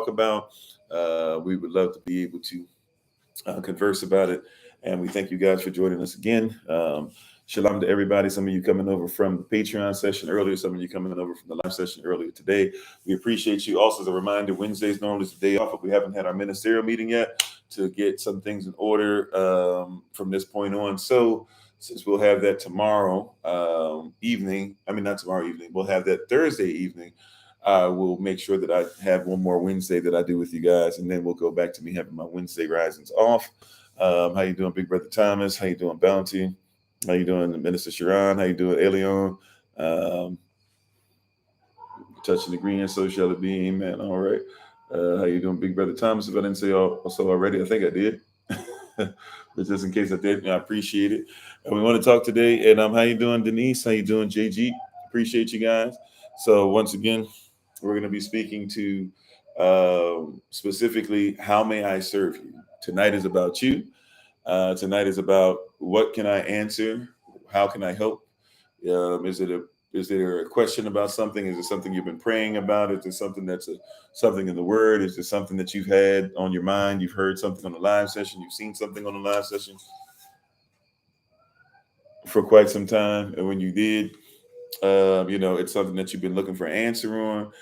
talk about. We would love to be able to converse about it. And we thank you guys for joining us again. Shalom to everybody. Some of you coming over from the Patreon session earlier, some of you coming over from the live session earlier today. We appreciate you. Also, as a reminder, Wednesdays normally is the day off, but we haven't had our ministerial meeting yet to get some things in order from this point on. So since we'll have that tomorrow evening, not tomorrow evening, we'll have that Thursday evening. I will make sure that I have one more Wednesday that I do with you guys, and then we'll go back to me having my Wednesday risings off. How you doing, Big Brother Thomas? How you doing, Bounty? How you doing, Minister Sharon? How you doing, Elion? Touching the green, so shall it be. Amen. All right. How you doing, Big Brother Thomas? If I didn't say so already, I think I did. But just in case I did, I appreciate it. And we want to talk today. And how you doing, Denise? How you doing, JG? Appreciate you guys. So once again, we're going to be speaking to specifically, how may I serve you? Tonight is about you. Tonight is about what can I answer? How can I help? Is there a question about something? Is it something you've been praying about? Is there something that's something in the Word? Is there something that you've had on your mind? You've heard something on the live session. You've seen something on the live session for quite some time, and when you did, it's something that you've been looking for an answer on.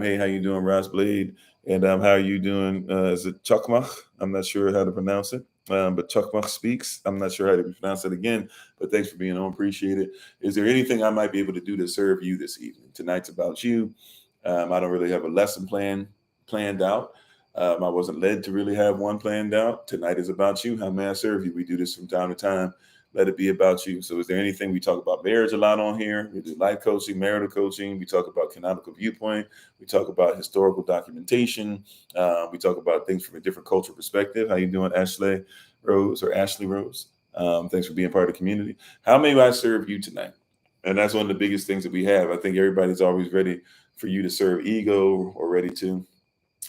Hey, how you doing, Ross Blade? And how are you doing? Is it Chokmah? I'm not sure how to pronounce it. But Chokmah speaks. I'm not sure how to pronounce it again, but thanks for being on. Appreciate it. Is there anything I might be able to do to serve you this evening? Tonight's about you. I don't really have a lesson planned out. I wasn't led to really have one planned out. Tonight is about you. How may I serve you? We do this from time to time. Let it be about you. So is there anything? We talk about marriage a lot on here. We do life coaching, marital coaching. We talk about canonical viewpoint. We talk about historical documentation. We talk about things from a different cultural perspective. How you doing, Ashley Rose? Thanks for being part of the community. How may I serve you tonight? And that's one of the biggest things that we have. I think everybody's always ready for you to serve ego, or ready to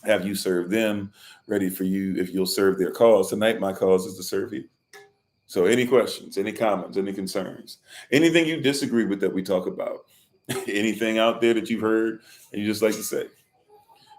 have you serve them, ready for you if you'll serve their cause. Tonight, my cause is to serve you. So any questions, any comments, any concerns, anything you disagree with that we talk about, anything out there that you've heard and you just like to say?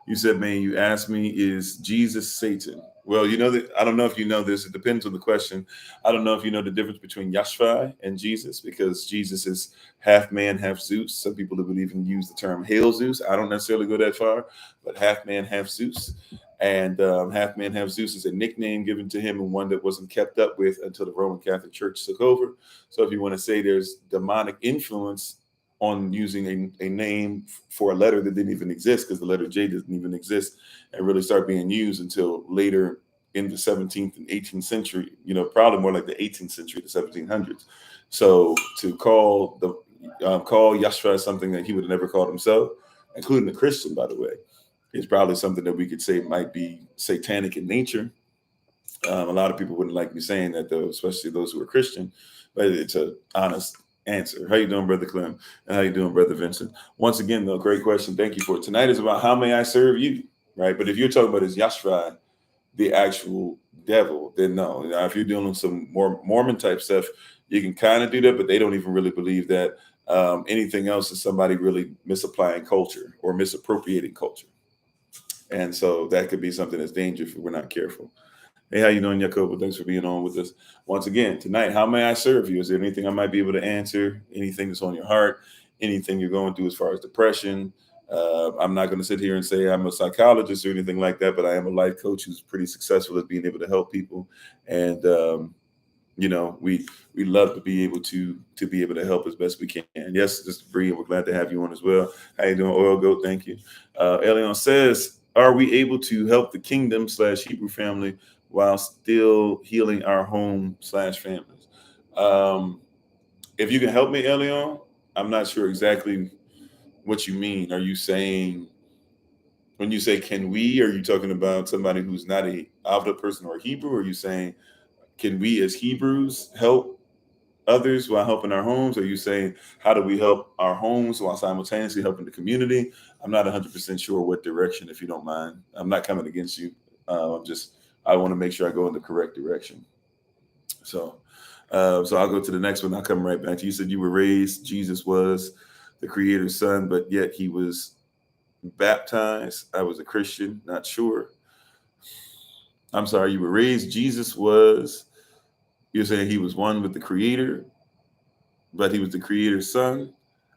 You said, man, you asked me, is Jesus Satan? Well, you know that, I don't know if you know this. It depends on the question. I don't know if you know the difference between Yahshua and Jesus, because Jesus is half man, half Zeus. Some people would even use the term Hail Zeus. I don't necessarily go that far, but half man, half Zeus. And half man, half Zeus is a nickname given to him, and one that wasn't kept up with until the Roman Catholic Church took over. So if you want to say there's demonic influence on using a name for a letter that didn't even exist, because the letter J doesn't even exist and really start being used until later in the 17th and 18th century, probably more like the 18th century, the 1700s. So to call Yahshua something that he would have never called himself, including a Christian, by the way, is probably something that we could say might be satanic in nature. A lot of people wouldn't like me saying that, though, especially those who are Christian, but it's an honest answer. How you doing, Brother Clem? And how you doing, Brother Vincent? Once again, though, great question. Thank you for it. Tonight is about how may I serve you, right? But if you're talking about is Yahshua the actual devil, then no. Now, if you're dealing with some more Mormon type stuff, you can kind of do that, but they don't even really believe that. Anything else is somebody really misapplying culture or misappropriating culture. And so that could be something that's dangerous if we're not careful. Hey, how you doing, Jacobo? Thanks for being on with us. Once again, tonight, how may I serve you? Is there anything I might be able to answer? Anything that's on your heart? Anything you're going through as far as depression? I'm not going to sit here and say I'm a psychologist or anything like that, but I am a life coach who's pretty successful at being able to help people. And, we love to be able to be able to help as best we can. Yes, Mr. Bree, we're glad to have you on as well. How you doing, Oil Goat? Thank you. Elion says, are we able to help the kingdom / Hebrew family while still healing our home / families? If you can help me, Elion, I'm not sure exactly what you mean. Are you saying, when you say can we, are you talking about somebody who's not a Avda person or a Hebrew? Or are you saying, can we as Hebrews help others while helping our homes? Are you saying, how do we help our homes while simultaneously helping the community? I'm not 100% sure what direction, if you don't mind. I'm not coming against you. I want to make sure I go in the correct direction. So I'll go to the next one. I'll come right back to you. You said you were raised, Jesus was the creator's son, but yet he was baptized. I was a Christian, not sure. I'm sorry, you were raised. Jesus was, you're saying he was one with the creator, but he was the creator's son.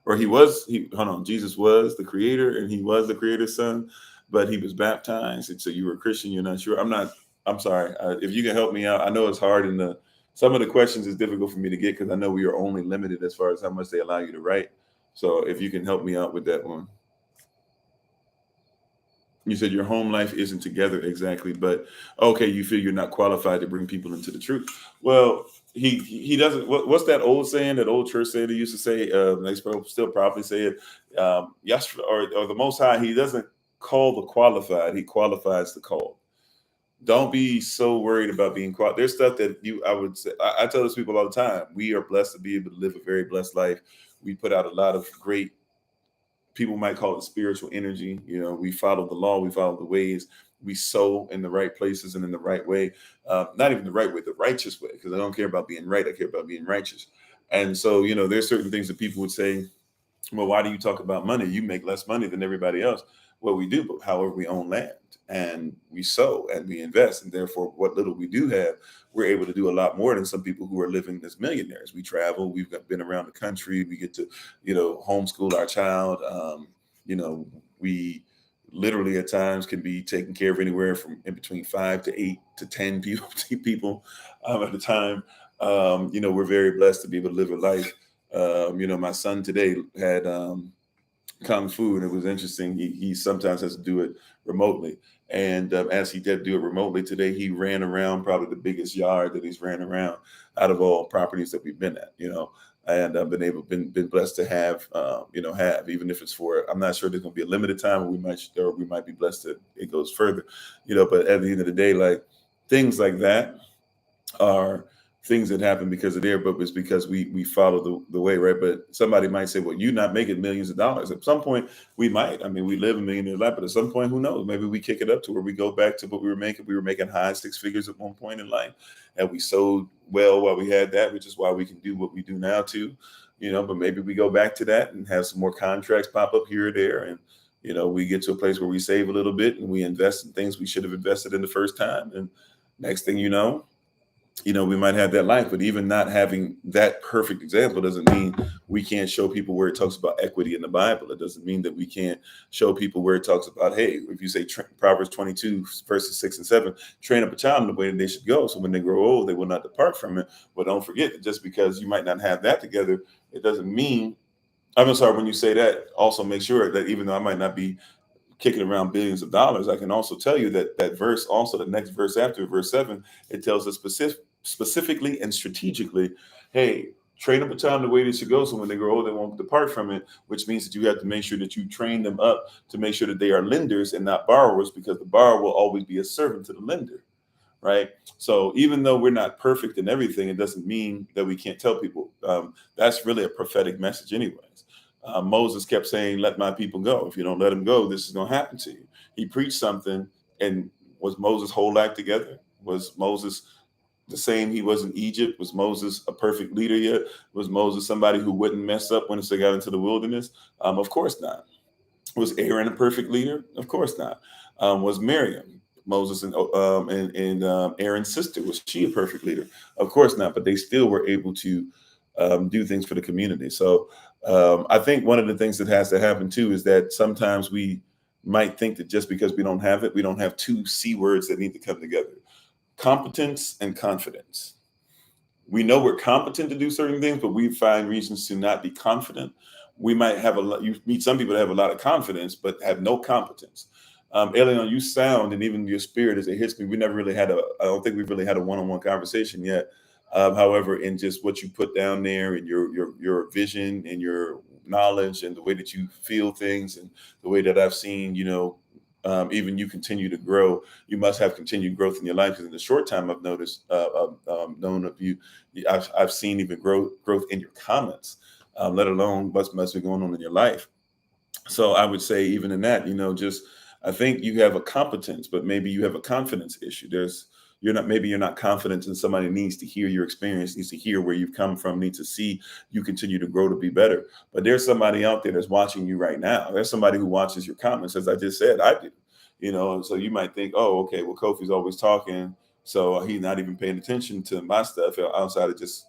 Or hold on, Jesus was the creator and he was the creator's son, but he was baptized. And so you were a Christian, you're not sure. I'm sorry. If you can help me out, I know it's hard and some of the questions is difficult for me to get because I know we are only limited as far as how much they allow you to write. So if you can help me out with that one. You said your home life isn't together exactly, but okay, you feel you're not qualified to bring people into the truth. Well, he doesn't. What's that old saying? That old church saying they used to say. They still probably say it. Yes, or the Most High. He doesn't call the qualified. He qualifies the called. Don't be so worried about being qualified. There's stuff that I would say. I tell those people all the time. We are blessed to be able to live a very blessed life. We put out a lot of great, people might call it spiritual energy. We follow the law, we follow the ways, we sow in the right places and in the right way. Not even the right way, the righteous way, because I don't care about being right, I care about being righteous. And so, there's certain things that people would say, well, why do you talk about money? You make less money than everybody else. Well, we do, but however, we own land and we sow and we invest. And therefore, what little we do have, we're able to do a lot more than some people who are living as millionaires. We travel, been around the country, we get to, homeschool our child. We literally at times can be taking care of anywhere from in between 5 to 8 to 10 people at a time. We're very blessed to be able to live a life. My son today had kung fu, and it was interesting. He sometimes has to do it remotely, and as he did do it remotely today, he ran around probably the biggest yard that he's ran around out of all properties that we've been at. And I've been blessed to have even if it's for, I'm not sure there's going to be a limited time, or we might be blessed that it goes further. But at the end of the day, like things like that are things that happen because of there, but it's because we follow the way, right? But somebody might say, well, you're not making millions of dollars. At some point we might. I mean, we live a millionaire life, but at some point, who knows? Maybe we kick it up to where we go back to what we were making. We were making high six figures at one point in life, and we sold well while we had that, which is why we can do what we do now too. But maybe we go back to that and have some more contracts pop up here or there, and we get to a place where we save a little bit and we invest in things we should have invested in the first time, and next thing we might have that life. But even not having that perfect example doesn't mean we can't show people where it talks about equity in the Bible. It doesn't mean that we can't show people where it talks about, hey, if you say Proverbs 22 verses 6 and 7, train up a child in the way that they should go, so when they grow old, they will not depart from it. But don't forget that just because you might not have that together, it doesn't mean, I'm sorry, when you say that, also make sure that even though I might not be kicking around billions of dollars, I can also tell you that verse, also the next verse after verse 7, it tells us specifically and strategically, hey, train up a child in the way they should go, so when they grow old, they won't depart from it, which means that you have to make sure that you train them up to make sure that they are lenders and not borrowers, because the borrower will always be a servant to the lender, right? So even though we're not perfect in everything, it doesn't mean that we can't tell people. That's really a prophetic message anyways. Moses kept saying, let my people go. If you don't let them go, this is going to happen to you. He preached something, and was Moses' whole life together? Was Moses the same he was in Egypt? Was Moses a perfect leader yet? Was Moses somebody who wouldn't mess up when they got into the wilderness? Of course not. Was Aaron a perfect leader? Of course not. Was Miriam, Moses and Aaron's sister, was she a perfect leader? Of course not. But they still were able to do things for the community. So I think one of the things that has to happen too is that sometimes we might think that just because we don't have it, we don't have two C words that need to come together: competence and confidence. We know we're competent to do certain things, but we find reasons to not be confident. We might have you meet some people that have a lot of confidence, but have no competence. Elion, you sound, and even your spirit as it hits me, I don't think we've really had a one-on-one conversation yet. However, in just what you put down there, and your vision and your knowledge and the way that you feel things and the way that I've seen, even you continue to grow, you must have continued growth in your life. Because in the short time I've noticed, known of you, I've seen even growth in your comments, let alone what's been going on in your life. So I would say even in that, I think you have a competence, but maybe you have a confidence issue. There's maybe you're not confident, and somebody needs to hear your experience, needs to hear where you've come from, needs to see you continue to grow to be better. But there's somebody out there that's watching you right now. There's somebody who watches your comments, as I just said, I do. And so you might think, oh, okay, well, Kofi's always talking, so he's not even paying attention to my stuff outside of just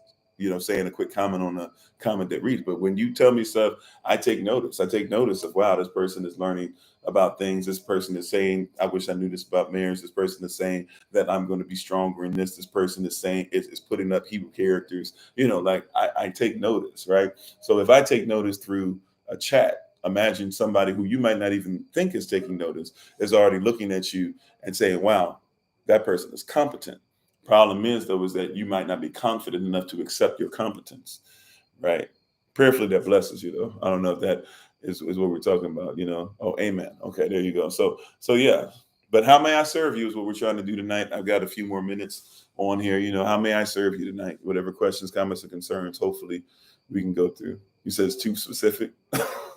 saying a quick comment on a comment that reads. But when you tell me stuff, I take notice. I take notice of, wow, this person is learning about things. This person is saying, I wish I knew this about marriage. This person is saying that I'm going to be stronger in this. This person is saying is putting up Hebrew characters. Like I take notice, right? So if I take notice through a chat, imagine somebody who you might not even think is taking notice is already looking at you and saying, wow, that person is competent. Problem is, though, is that you might not be confident enough to accept your competence, right? Prayerfully, that blesses you, though. I don't know if that is what we're talking about, Oh, amen. Okay, there you go. So yeah. But how may I serve you is what we're trying to do tonight. I've got a few more minutes on here. How may I serve you tonight? Whatever questions, comments, or concerns, hopefully we can go through. You said it's too specific.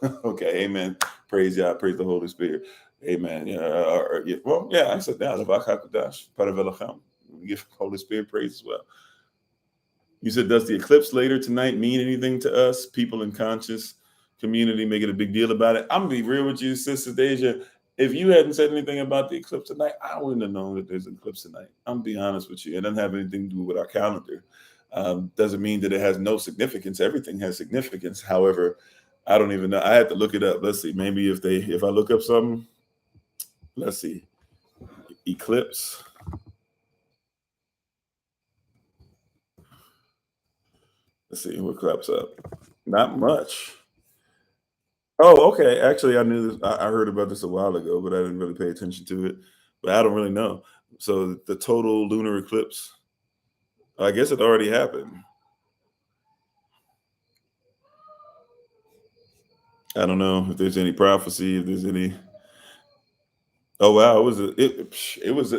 Okay, amen. Praise God, praise the Holy Spirit. Amen. Yeah. Well, yeah, I said that. Give Holy Spirit praise as well. You said, does the eclipse later tonight mean anything to us? People in conscious community making a big deal about it. I'm gonna be real with you, Sister Deja. If you hadn't said anything about the eclipse tonight, I wouldn't have known that there's an eclipse tonight. I'm gonna be honest with you. It doesn't have anything to do with our calendar. Doesn't mean that it has no significance. Everything has significance. However, I don't even know. I had to look it up. Let's see. Maybe if I look up something, let's see. Eclipse. Let's see what crops up. Not much. Oh, okay. Actually, I knew this. I heard about this a while ago, but I didn't really pay attention to it. But I don't really know. So the total lunar eclipse, I guess it already happened. I don't know if there's any prophecy, if there's any. Oh wow, it was.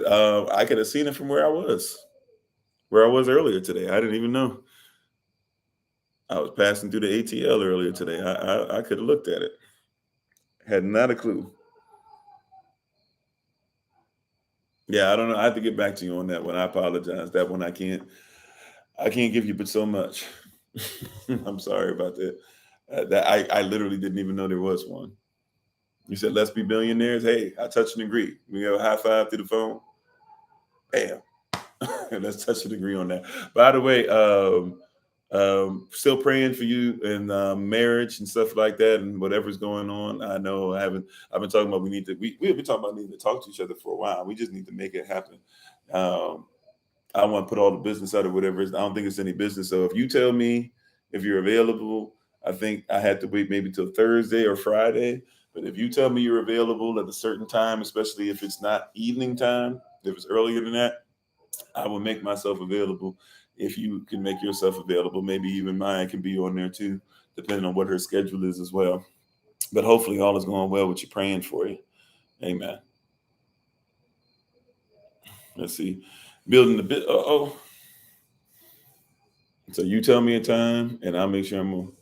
I could have seen it from where I was earlier today. I didn't even know. I was passing through the ATL earlier today. I could have looked at it. Had not a clue. Yeah, I don't know. I have to get back to you on that one. I apologize. That one I can't give you but so much. I'm sorry about that. That I literally didn't even know there was one. You said let's be billionaires. Hey, I touch and agree. We have a high five through the phone. Bam. Let's touch and agree on that. By the way, still praying for you and marriage and stuff like that and whatever's going on. I know I've been talking about we've been talking about needing to talk to each other for a while. We just need to make it happen. Um, I don't want to put all the business out or whatever. I don't think it's any business. So if you tell me if you're available, I think I had to wait maybe till Thursday or Friday. But if you tell me you're available at a certain time, especially if it's not evening time, if it's earlier than that, I will make myself available. If you can make yourself available, maybe even mine can be on there too, depending on what her schedule is as well. But hopefully all is going well with you, praying for you. Amen. Let's see. Building the bit. Oh. So you tell me a time, and I'll make sure I'm on.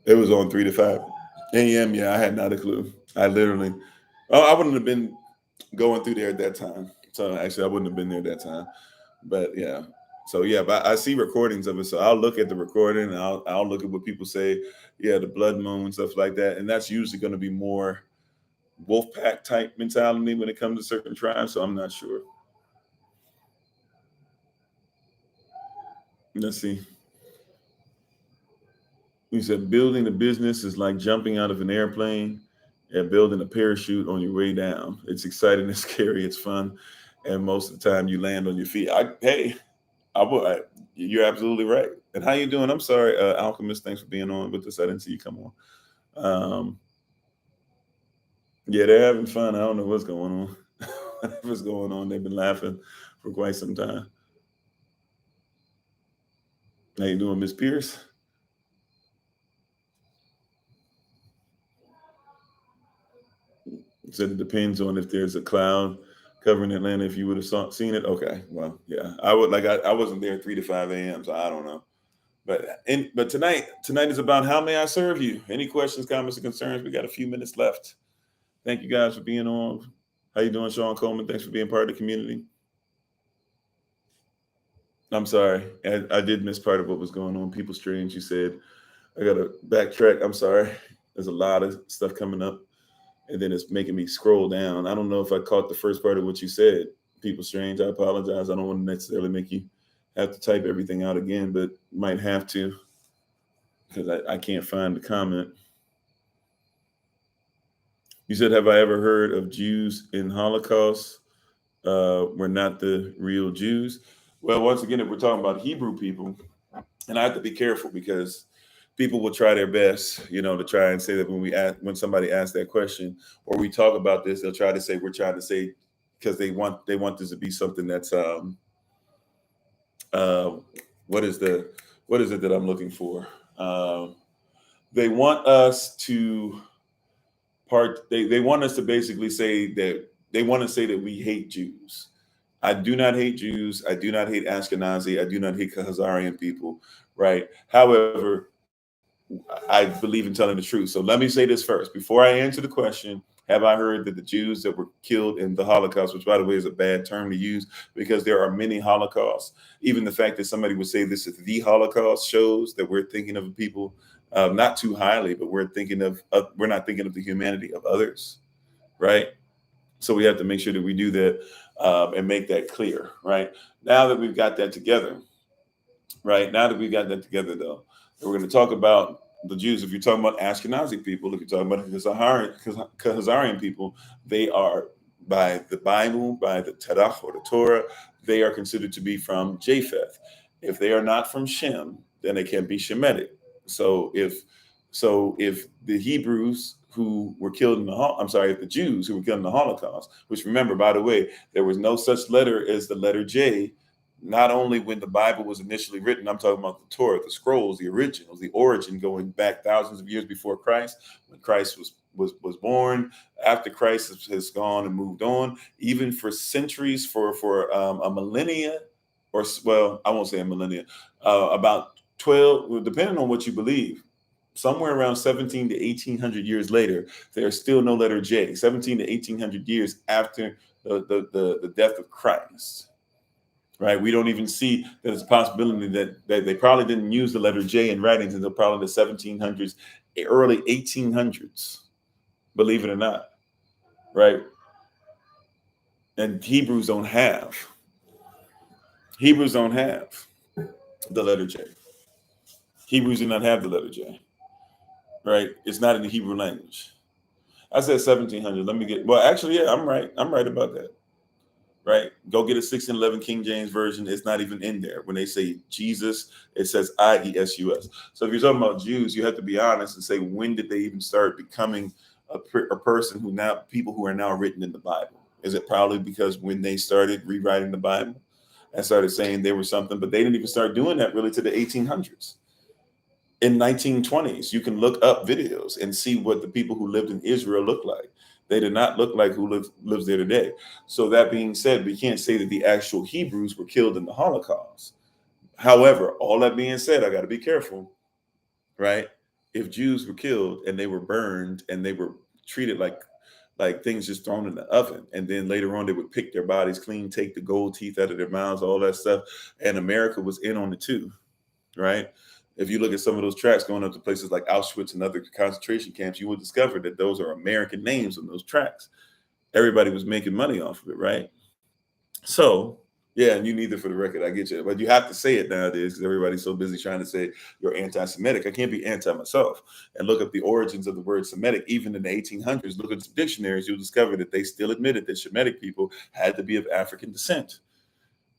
It was on 3 to 5 a.m. Yeah, I had not a clue. I literally, oh, I wouldn't have been going through there at that time. So actually, I wouldn't have been there at that time. But yeah, so yeah, but I see recordings of it. So I'll look at the recording. And I'll look at what people say. Yeah, the blood moon stuff like that, and that's usually going to be more wolf pack type mentality when it comes to certain tribes. So I'm not sure. Let's see. You said building a business is like jumping out of an airplane and building a parachute on your way down. It's exciting, it's scary, it's fun, and most of the time you land on your feet. You're absolutely right. And how you doing? I'm sorry, Alchemist. Thanks for being on with us. I didn't see you come on. Yeah, they're having fun. I don't know what's going on. Whatever's going on, they've been laughing for quite some time. How you doing, Miss Pierce? Said it depends on if there's a cloud covering Atlanta. If you would have seen it, okay. Well, yeah, I would like. I wasn't there 3 to 5 a.m., so I don't know. But tonight is about how may I serve you. Any questions, comments, or concerns? We got a few minutes left. Thank you guys for being on. How you doing, Sean Coleman? Thanks for being part of the community. I'm sorry, I did miss part of what was going on. People Strange, you said. I gotta backtrack. I'm sorry. There's a lot of stuff coming up, and then it's making me scroll down. I don't know if I caught the first part of what you said. People Strange, I apologize. I don't want to necessarily make you have to type everything out again, but might have to because I can't find the comment. You said, "Have I ever heard of Jews in Holocaust? Were not the real Jews?" Well, once again, if we're talking about Hebrew people, and I have to be careful because people will try their best, to try and say that when somebody asks that question or we talk about this, they'll try to say we're trying to say because they want this to be something that's uh, what is it that I'm looking for? They want us to they want us to basically say that they want to say that we hate Jews. I do not hate Jews. I do not hate Ashkenazi. I do not hate Khazarian people, right? However, I believe in telling the truth. So let me say this first. Before I answer the question, have I heard that the Jews that were killed in the Holocaust, which by the way is a bad term to use because there are many Holocausts, even the fact that somebody would say this is the Holocaust shows that we're thinking of people not too highly, but we're not thinking of the humanity of others, right? So we have to make sure that we do that and make that clear, right? Now that we've got that together, right? Now that we've got that together, though, we're going to talk about the Jews. If you're talking about Ashkenazi people, if you're talking about Khazarian people, they are, by the Bible, by the Tanakh or the Torah, they are considered to be from Japheth. If they are not from Shem, then they can be Shemitic. So if the Hebrews who were killed in the I'm sorry, if the Jews who were killed in the Holocaust, which remember, by the way, there was no such letter as the letter J, not only when the Bible was initially written, I'm talking about the Torah, the scrolls, the originals, the origin going back thousands of years before Christ, when Christ was born, after Christ has gone and moved on, even for centuries, for a millennia, or well, I won't say a millennia, about 12, well, depending on what you believe, somewhere around 17 to 1800 years later, there's still no letter J. 17 to 1800 years after the death of Christ. Right, we don't even see that there's a possibility that they probably didn't use the letter J in writings until probably the 1700s, early 1800s. Believe it or not, right? And Hebrews don't have the letter J. Hebrews do not have the letter J, right? It's not in the Hebrew language. I said 1700. Let me get. Well, actually, yeah, I'm right. I'm right about that. Right? Go get a 1611 King James version. It's not even in there. When they say Jesus, it says IESUS. So if you're talking about Jews, you have to be honest and say, when did they even start becoming a person people who are now written in the Bible? Is it probably because when they started rewriting the Bible and started saying they were something, but they didn't even start doing that really to the 1800s. In 1920s, you can look up videos and see what the people who lived in Israel looked like. They did not look like who lives there today. So that being said, we can't say that the actual Hebrews were killed in the Holocaust. However, all that being said, I got to be careful, right? If Jews were killed and they were burned and they were treated like things just thrown in the oven, and then later on they would pick their bodies clean, take the gold teeth out of their mouths, all that stuff, and America was in on it too, right? If you look at some of those tracks going up to places like Auschwitz and other concentration camps, you will discover that those are American names on those tracks. Everybody was making money off of it, right? So, yeah, and you need it for the record. I get you. But you have to say it nowadays because everybody's so busy trying to say you're anti Semitic. I can't be anti myself. And look up the origins of the word Semitic. Even in the 1800s, look at some dictionaries, you'll discover that they still admitted that Shemitic people had to be of African descent.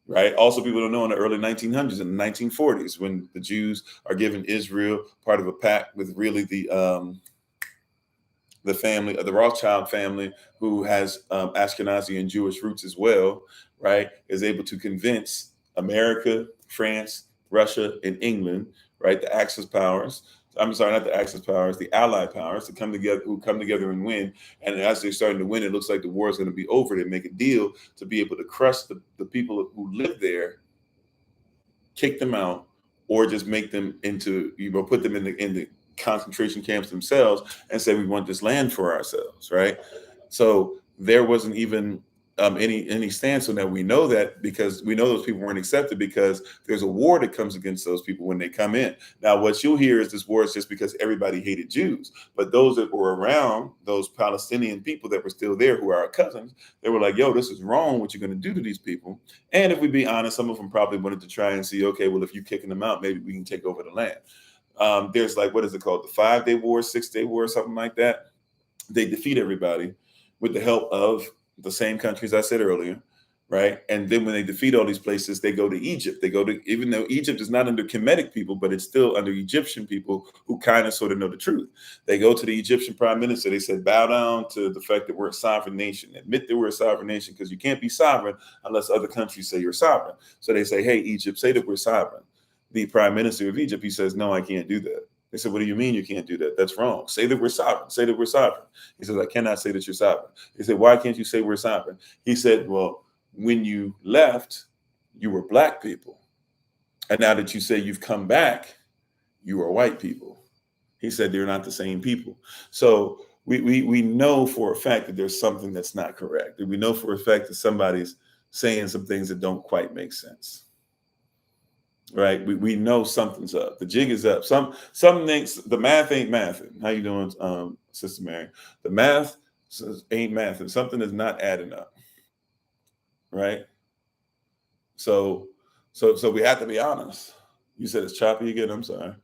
Right. Also, people don't know in the early 1900s and the 1940s, when the Jews are given Israel part of a pact with really the family, the Rothschild family, who has Ashkenazi and Jewish roots as well, right, is able to convince America, France, Russia, and England, right, the Axis powers. I'm sorry, not the Axis powers, the Allied powers to come together and win. And as they're starting to win, it looks like the war is going to be over. They make a deal to be able to crush the people who live there, kick them out, or just make them into, put them in the concentration camps themselves and say we want this land for ourselves, right? So there wasn't even any stance on that. We know that because we know those people weren't accepted because there's a war that comes against those people when they come in. Now, what you'll hear is this war is just because everybody hated Jews, but those that were around, those Palestinian people that were still there, who are our cousins, they were like, "Yo, this is wrong. What you're going to do to these people?" And if we be honest, some of them probably wanted to try and see, okay, well, if you're kicking them out, maybe we can take over the land. There's like, what is it called? The 5-Day War, 6-Day War, something like that. They defeat everybody with the help of the same countries I said earlier, right? And then when they defeat all these places, they go to Egypt. They go to, even though Egypt is not under Kemetic people, but it's still under Egyptian people who kind of sort of know the truth. They go to the Egyptian prime minister. They said, bow down to the fact that we're a sovereign nation. Admit that we're a sovereign nation because you can't be sovereign unless other countries say you're sovereign. So they say, hey, Egypt, say that we're sovereign. The prime minister of Egypt, he says, no, I can't do that. They said, what do you mean you can't do that? That's wrong. Say that we're sovereign. Say that we're sovereign. He says, I cannot say that you're sovereign. He said, why can't you say we're sovereign? He said, well, when you left, you were black people. And now that you say you've come back, you are white people. He said, they're not the same people. So we know for a fact that there's something that's not correct. We know for a fact that somebody's saying some things that don't quite make sense. Right, we know something's up. The jig is up. Some things, the math ain't mathing. How you doing, Sister Mary? The math ain't mathing. Something is not adding up. Right. So we have to be honest. You said it's choppy again. I'm sorry.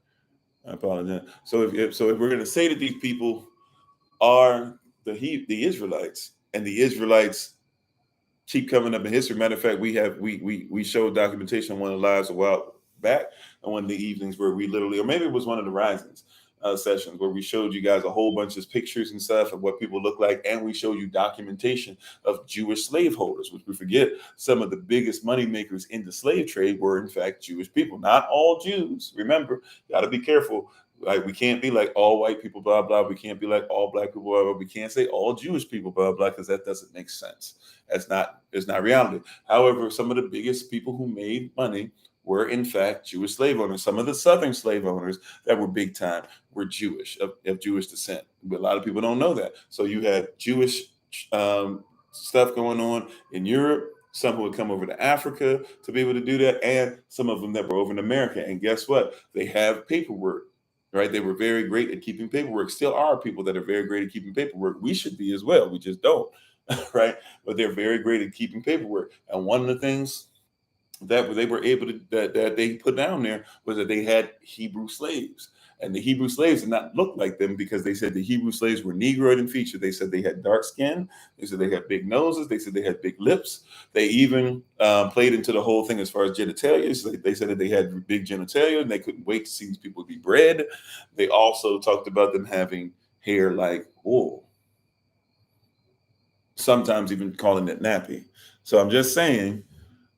I apologize. So if we're going to say that these people are the Israelites, and the Israelites keep coming up in history. Matter of fact, we showed documentation on one of the lives a while back, on one of the evenings where we literally, or maybe it was one of the risings sessions, where we showed you guys a whole bunch of pictures and stuff of what people look like, and we showed you documentation of Jewish slaveholders, which we forget some of the biggest money makers in the slave trade were in fact Jewish people. Not all Jews. Remember, got to be careful. Like, we can't be like all white people, blah blah. We can't be like all black people, blah blah. We can't say all Jewish people, blah blah, because that doesn't make sense. It's not reality. However, some of the biggest people who made money were in fact Jewish slave owners. Some of the Southern slave owners that were big time were Jewish, of Jewish descent. But a lot of people don't know that. So you had Jewish stuff going on in Europe. Some who would come over to Africa to be able to do that, and some of them that were over in America. And guess what? They have paperwork. Right? They were very great at keeping paperwork. Still are people that are very great at keeping paperwork. We should be as well. We just don't. Right? But they're very great at keeping paperwork. And one of the things that they were able to that they put down there was that they had Hebrew slaves. And the Hebrew slaves did not look like them because they said the Hebrew slaves were Negroid in feature. They said they had dark skin. They said they had big noses. They said they had big lips. They even played into the whole thing as far as genitalia. So they said that they had big genitalia and they couldn't wait to see these people be bred. They also talked about them having hair like wool, sometimes even calling it nappy. So I'm just saying,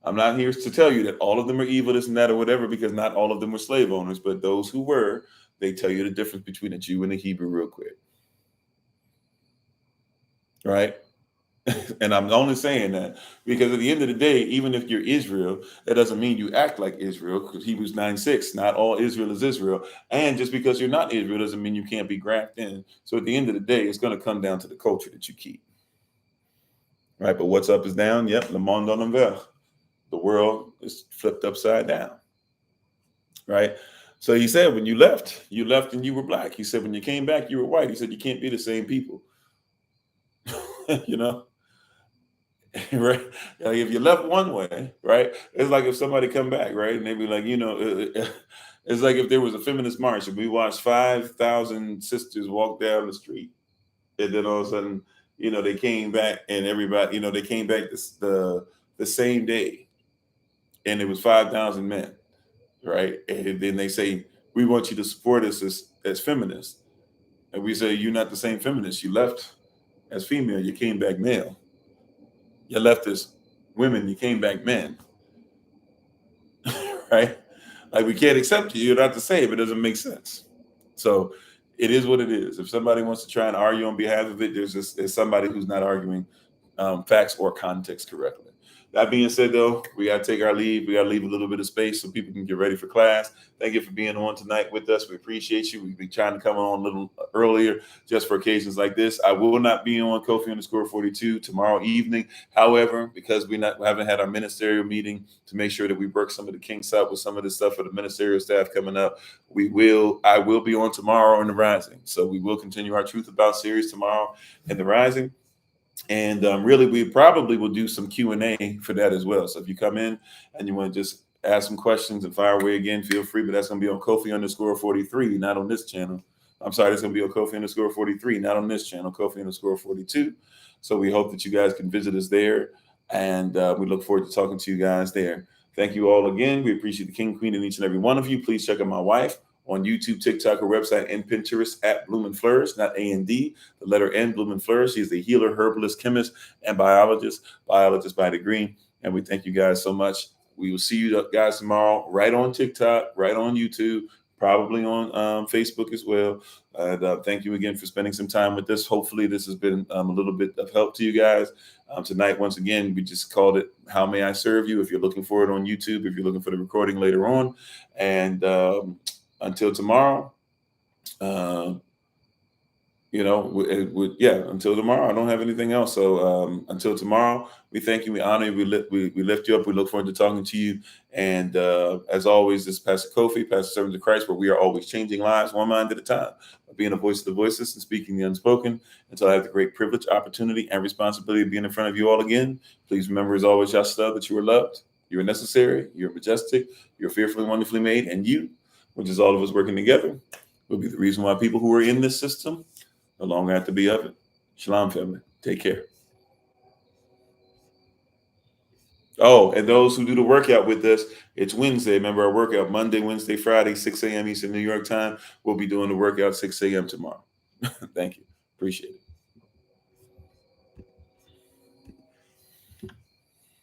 I'm not here to tell you that all of them are evil, this and that, or whatever, because not all of them were slave owners, but those who were, they tell you the difference between a Jew and a Hebrew real quick. Right? And I'm only saying that because at the end of the day, even if you're Israel, that doesn't mean you act like Israel, because Hebrews 9:6, not all Israel is Israel. And just because you're not Israel doesn't mean you can't be grafted in. So at the end of the day, it's going to come down to the culture that you keep. Right? But what's up is down. Yep. Le monde en envers. The world is flipped upside down. Right? So he said, when you left and you were black. He said, when you came back, you were white. He said, you can't be the same people. You know? Right? Like, if you left one way, right? It's like if somebody come back, right? And they be like, it's like if there was a feminist march and we watched 5,000 sisters walk down the street. And then all of a sudden, they came back and everybody, they came back the same day. And it was 5,000 men. Right? And then they say, we want you to support us as feminists. And we say, you're not the same feminist. You left as female, you came back male. You left as women, you came back men. Right? Like, we can't accept you. You're not the same. It doesn't make sense. So it is what it is. If somebody wants to try and argue on behalf of it, there's somebody who's not arguing facts or context correctly. That being said, though, we got to take our leave. We got to leave a little bit of space so people can get ready for class. Thank you for being on tonight with us. We appreciate you. We've been trying to come on a little earlier just for occasions like this. I will not be on Kofi_42 tomorrow evening. However, because we haven't had our ministerial meeting to make sure that we work some of the kinks out with some of the stuff for the ministerial staff coming up, I will be on tomorrow in the Rising. So we will continue our Truth About series tomorrow in the Rising. And really, we probably will do some Q&A for that as well. So if you come in and you want to just ask some questions and fire away again, feel free. But that's going to be on Kofi_43, not on this channel. I'm sorry, it's going to be on Kofi_43, not on this channel, Kofi_42. So we hope that you guys can visit us there. And we look forward to talking to you guys there. Thank you all again. We appreciate the King, Queen, and each and every one of you. Please check out my wife on YouTube, TikTok, her website, and Pinterest at Bloom and Flourish, not A&D, the letter N, Bloom and Flourish. She's a healer, herbalist, chemist, and biologist by degree. And we thank you guys so much. We will see you guys tomorrow, right on TikTok, right on YouTube, probably on Facebook as well. Thank you again for spending some time with us. Hopefully this has been a little bit of help to you guys. Tonight, once again, we just called it How May I Serve You? If you're looking for it on YouTube, if you're looking for the recording later on. And until tomorrow, until tomorrow, I don't have anything else. So until tomorrow, we thank you, we honor you, we lift you up. We look forward to talking to you. And as always, this is Pastor Kofi, Pastor Servant of Christ, where we are always changing lives one mind at a time, being a voice of the voiceless and speaking the unspoken. Until I have the great privilege, opportunity, and responsibility of being in front of you all again, please remember, as always, Yahshua, that you are loved, you are necessary, you're majestic, you're fearfully and wonderfully made, and you, which is all of us working together, will be the reason why people who are in this system no longer have to be of it. Shalom, family. Take care. Oh, and those who do the workout with us, it's Wednesday. Remember our workout, Monday, Wednesday, Friday, 6 a.m. Eastern New York time. We'll be doing the workout 6 a.m. tomorrow. Thank you. Appreciate it.